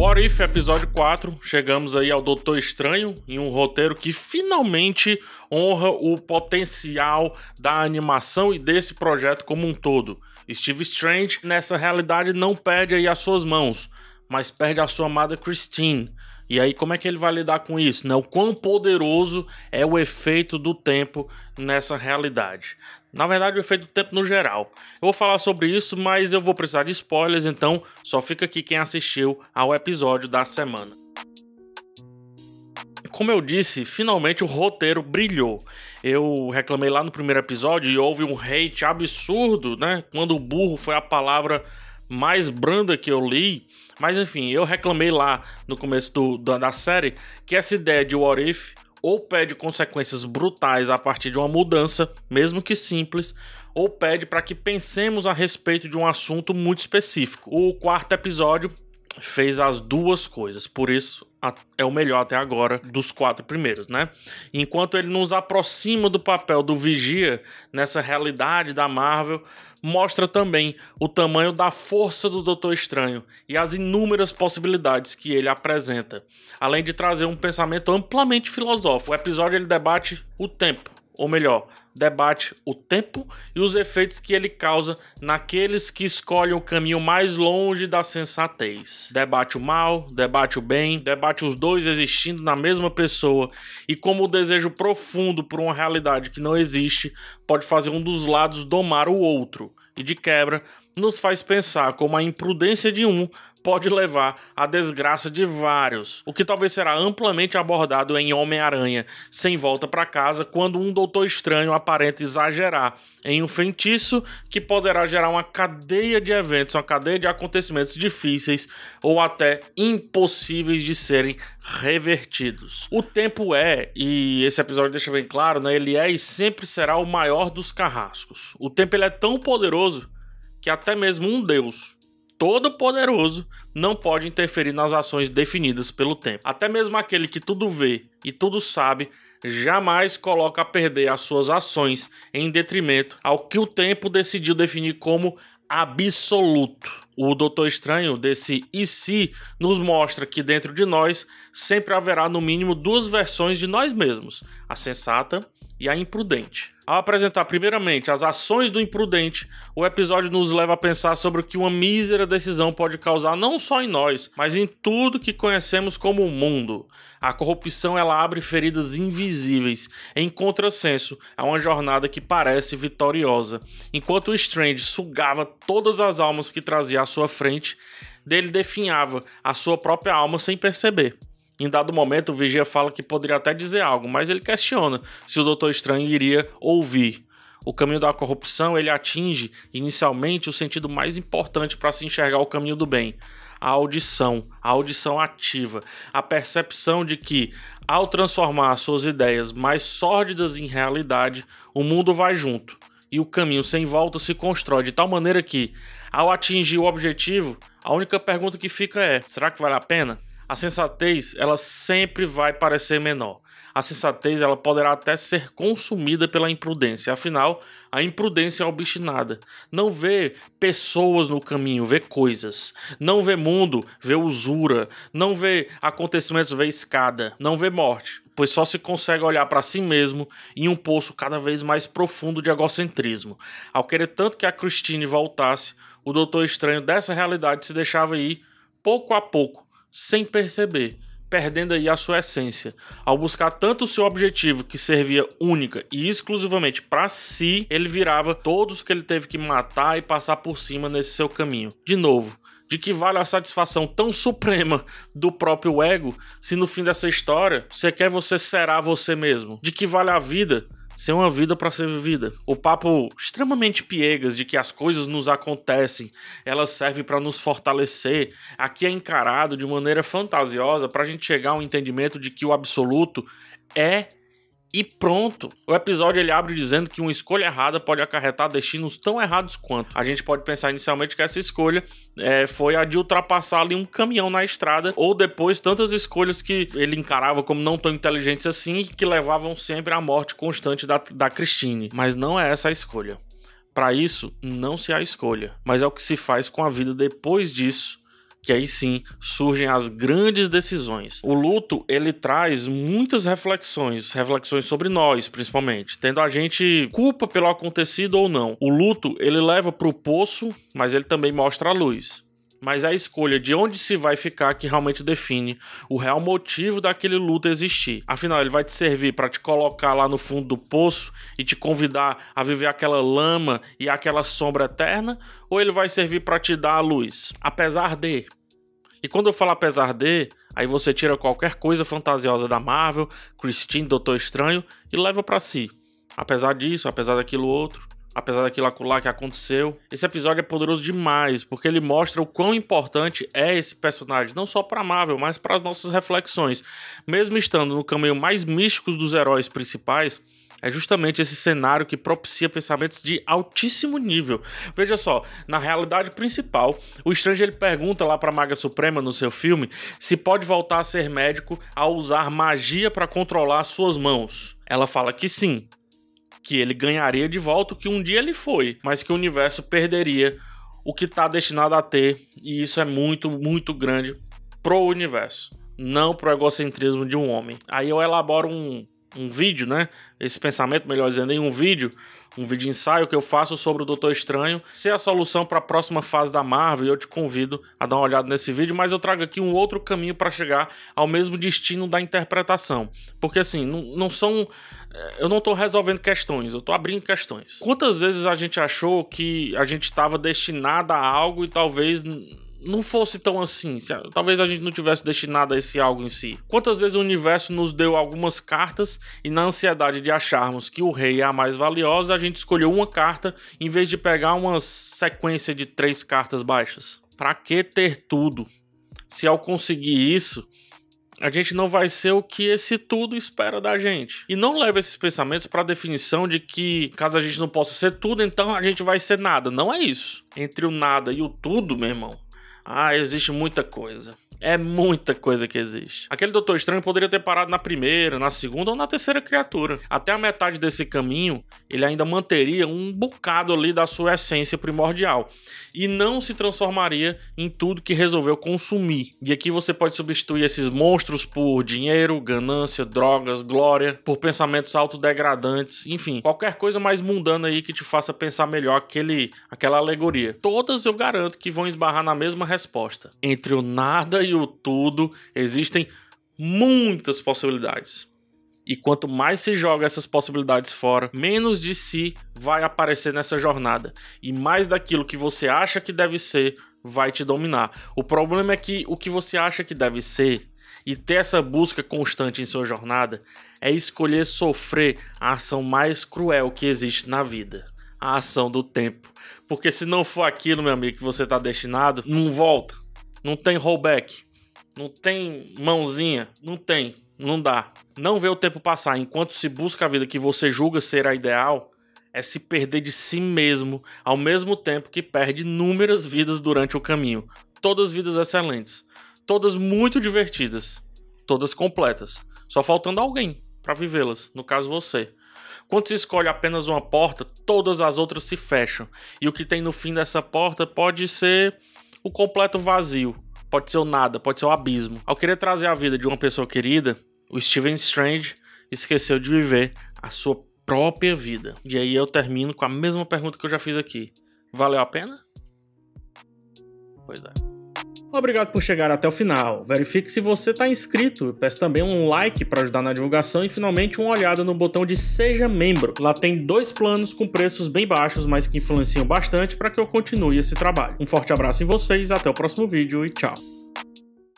What If, episódio 4, chegamos aí ao Doutor Estranho em um roteiro que finalmente honra o potencial da animação e desse projeto como um todo. Steve Strange, nessa realidade, não perde aí as suas mãos, mas perde a sua amada Christine. E aí, como é que ele vai lidar com isso, né? O quão poderoso é o efeito do tempo nessa realidade. Na verdade, o efeito do tempo no geral. Eu vou falar sobre isso, mas eu vou precisar de spoilers, então só fica aqui quem assistiu ao episódio da semana. Como eu disse, finalmente o roteiro brilhou. Eu reclamei lá no primeiro episódio e houve um hate absurdo, né? Quando o burro foi a palavra mais branda que eu li. Mas enfim, eu reclamei lá no começo da série que essa ideia de What If ou pede consequências brutais a partir de uma mudança, mesmo que simples, ou pede para que pensemos a respeito de um assunto muito específico. O quarto episódio fez as duas coisas, por isso é o melhor até agora dos 4 primeiros, né? Enquanto ele nos aproxima do papel do Vigia nessa realidade da Marvel, mostra também o tamanho da força do Doutor Estranho e as inúmeras possibilidades que ele apresenta, além de trazer um pensamento amplamente filosófico. O episódio ele debate o tempo, ou melhor, debate o tempo e os efeitos que ele causa naqueles que escolhem o caminho mais longe da sensatez. Debate o mal, debate o bem, debate os dois existindo na mesma pessoa e como o desejo profundo por uma realidade que não existe pode fazer um dos lados domar o outro. E de quebra, nos faz pensar como a imprudência de um pode levar à desgraça de vários, o que talvez será amplamente abordado em Homem-Aranha Sem Volta para Casa, quando um Doutor Estranho aparenta exagerar em um feitiço que poderá gerar uma cadeia de eventos, uma cadeia de acontecimentos difíceis ou até impossíveis de serem revertidos. O tempo e esse episódio deixa bem claro, né? Ele é e sempre será o maior dos carrascos. O tempo ele é tão poderoso que até mesmo um deus todo-poderoso não pode interferir nas ações definidas pelo tempo. Até mesmo aquele que tudo vê e tudo sabe jamais coloca a perder as suas ações em detrimento ao que o tempo decidiu definir como absoluto. O Doutor Estranho desse e se nos mostra que dentro de nós sempre haverá no mínimo 2 versões de nós mesmos, a sensata e a imprudente. Ao apresentar primeiramente as ações do imprudente, o episódio nos leva a pensar sobre o que uma mísera decisão pode causar não só em nós, mas em tudo que conhecemos como o mundo. A corrupção ela abre feridas invisíveis, em contrassenso a uma jornada que parece vitoriosa. Enquanto o Strange sugava todas as almas que trazia à sua frente, dele definhava a sua própria alma sem perceber. Em dado momento, o Vigia fala que poderia até dizer algo, mas ele questiona se o Doutor Estranho iria ouvir. O caminho da corrupção ele atinge inicialmente o sentido mais importante para se enxergar o caminho do bem. A audição ativa, a percepção de que, ao transformar suas ideias mais sórdidas em realidade, o mundo vai junto e o caminho sem volta se constrói de tal maneira que, ao atingir o objetivo, a única pergunta que fica é: será que vale a pena? A sensatez, ela sempre vai parecer menor. A sensatez, ela poderá até ser consumida pela imprudência. Afinal, a imprudência é obstinada. Não vê pessoas no caminho, vê coisas. Não vê mundo, vê usura. Não vê acontecimentos, vê escada. Não vê morte, pois só se consegue olhar para si mesmo em um poço cada vez mais profundo de egocentrismo. Ao querer tanto que a Christine voltasse, o Doutor Estranho dessa realidade se deixava ir pouco a pouco, sem perceber, perdendo aí a sua essência. Ao buscar tanto o seu objetivo, que servia única e exclusivamente para si, ele virava todos que ele teve que matar e passar por cima nesse seu caminho. De novo, de que vale a satisfação tão suprema do próprio ego, se no fim dessa história, você será você mesmo? De que vale a vida ser uma vida para ser vivida? O papo extremamente piegas de que as coisas nos acontecem, elas servem para nos fortalecer, aqui é encarado de maneira fantasiosa para a gente chegar a um entendimento de que o absoluto é e pronto. O episódio ele abre dizendo que uma escolha errada pode acarretar destinos tão errados quanto. A gente pode pensar inicialmente que essa escolha foi a de ultrapassar ali um caminhão na estrada, ou depois tantas escolhas que ele encarava como não tão inteligentes assim, que levavam sempre à morte constante da Christine. Mas não é essa a escolha. Para isso, não se há escolha, mas é o que se faz com a vida depois disso que aí sim surgem as grandes decisões. O luto, ele traz muitas reflexões sobre nós, principalmente, tendo a gente culpa pelo acontecido ou não. O luto, ele leva para o poço, mas ele também mostra a luz. Mas é a escolha de onde se vai ficar que realmente define o real motivo daquele luto existir. Afinal, ele vai te servir para te colocar lá no fundo do poço e te convidar a viver aquela lama e aquela sombra eterna, ou ele vai servir para te dar a luz? Apesar de... E quando eu falo apesar de, aí você tira qualquer coisa fantasiosa da Marvel, Christine, Doutor Estranho e leva para si. Apesar disso, apesar daquilo outro, apesar daquilo lá que aconteceu. Esse episódio é poderoso demais, porque ele mostra o quão importante é esse personagem, não só para Marvel, mas para as nossas reflexões. Mesmo estando no caminho mais místico dos heróis principais, é justamente esse cenário que propicia pensamentos de altíssimo nível. Veja só, na realidade principal, o Strange ele pergunta lá para a Maga Suprema no seu filme se pode voltar a ser médico ao usar magia para controlar suas mãos. Ela fala que sim, que ele ganharia de volta o que um dia ele foi, mas que o universo perderia o que está destinado a ter, e isso é muito, muito grande pro universo, não pro egocentrismo de um homem. Aí eu elaboro um vídeo, né? Esse pensamento, melhor dizendo, em um vídeo ensaio que eu faço sobre o Doutor Estranho ser a solução para a próxima fase da Marvel, e eu te convido a dar uma olhada nesse vídeo, mas eu trago aqui um outro caminho para chegar ao mesmo destino da interpretação, porque assim, eu não tô resolvendo questões, eu tô abrindo questões. Quantas vezes a gente achou que a gente estava destinado a algo e talvez não fosse tão assim, talvez a gente não tivesse destinado a esse algo em si. Quantas vezes o universo nos deu algumas cartas e na ansiedade de acharmos que o rei é a mais valiosa, a gente escolheu uma carta em vez de pegar uma sequência de 3 cartas baixas? Pra que ter tudo? Se ao conseguir isso, a gente não vai ser o que esse tudo espera da gente. E não leva esses pensamentos para a definição de que, caso a gente não possa ser tudo, então a gente vai ser nada. Não é isso. Entre o nada e o tudo, meu irmão, existe muita coisa. É muita coisa que existe. Aquele Doutor Estranho poderia ter parado na primeira, na segunda ou na terceira criatura. Até a metade desse caminho, ele ainda manteria um bocado ali da sua essência primordial. E não se transformaria em tudo que resolveu consumir. E aqui você pode substituir esses monstros por dinheiro, ganância, drogas, glória, por pensamentos autodegradantes, enfim, qualquer coisa mais mundana aí que te faça pensar melhor aquela alegoria. Todas eu garanto que vão esbarrar na mesma resposta. Entre o nada e o tudo existem muitas possibilidades. E quanto mais se joga essas possibilidades fora, menos de si vai aparecer nessa jornada. E mais daquilo que você acha que deve ser vai te dominar. O problema é que o que você acha que deve ser e ter essa busca constante em sua jornada é escolher sofrer a ação mais cruel que existe na vida. A ação do tempo. Porque se não for aquilo, meu amigo, que você está destinado, não volta. Não tem rollback, não tem mãozinha, não dá. Não ver o tempo passar enquanto se busca a vida que você julga ser a ideal é se perder de si mesmo, ao mesmo tempo que perde inúmeras vidas durante o caminho. Todas vidas excelentes, todas muito divertidas, todas completas, só faltando alguém para vivê-las, no caso você. Quando se escolhe apenas uma porta, todas as outras se fecham, e o que tem no fim dessa porta pode ser o completo vazio, pode ser o nada, pode ser o abismo. Ao querer trazer a vida de uma pessoa querida, o Stephen Strange esqueceu de viver a sua própria vida. E aí eu termino com a mesma pergunta que eu já fiz aqui. Valeu a pena? Pois é. Obrigado por chegar até o final. Verifique se você está inscrito. Eu peço também um like para ajudar na divulgação e finalmente uma olhada no botão de Seja Membro. Lá tem 2 planos com preços bem baixos, mas que influenciam bastante para que eu continue esse trabalho. Um forte abraço em vocês, até o próximo vídeo e tchau.